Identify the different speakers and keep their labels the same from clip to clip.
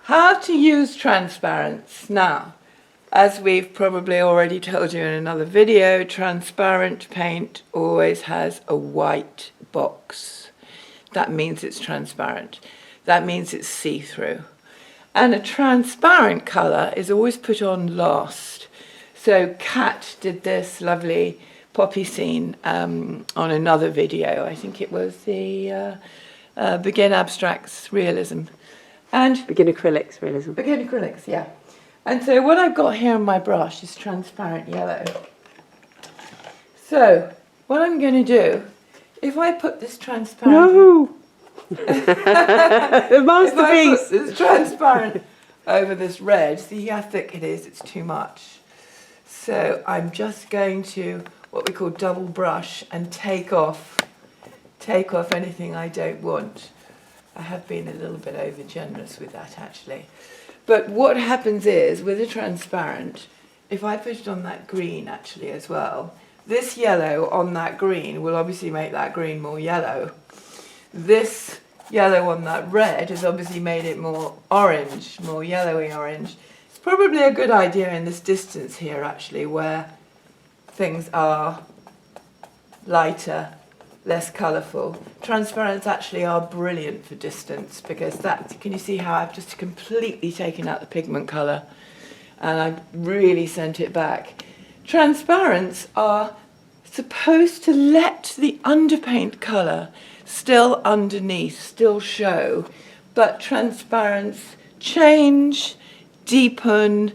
Speaker 1: How to use transparents. Now, as we've probably already told you in another video, transparent paint always has a white box. That means it's transparent. That means it's see-through. And a transparent colour is always put on last. So Kat did this lovely poppy scene on another video. I think it was the Begin Abstracts Realism. And
Speaker 2: Begin Acrylics Realism.
Speaker 1: Begin Acrylics, yeah. And so what I've got here on my brush is transparent yellow. So what I'm going to do, if I put this transparent...
Speaker 2: No! The masterpiece!
Speaker 1: This transparent over this red, see how thick it is, it's too much. So I'm just going to, what we call double brush, and take off anything I don't want. I have been a little bit over generous with that actually. But what happens is, with a transparent, if I put it on that green actually as well, this yellow on that green will obviously make that green more yellow. This yellow on that red has obviously made it more orange, more yellowy orange. It's probably a good idea in this distance here actually, where things are lighter, less colourful. Transparents actually are brilliant for distance, because that, can you see how I've just completely taken out the pigment colour and I've really sent it back. Transparents are supposed to let the underpaint colour still underneath, still show, but transparents change, deepen,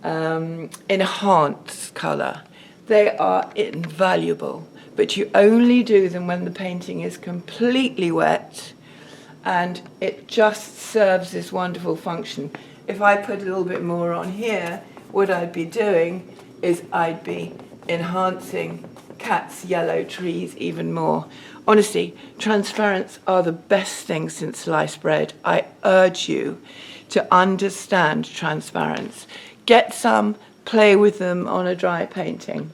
Speaker 1: enhance colour. They are invaluable. But you only do them when the painting is completely wet and it just serves this wonderful function. If I put a little bit more on here, what I'd be doing is I'd be enhancing Kat's yellow trees even more. Honestly, transparents are the best thing since sliced bread. I urge you to understand transparents. Get some, play with them on a dry painting.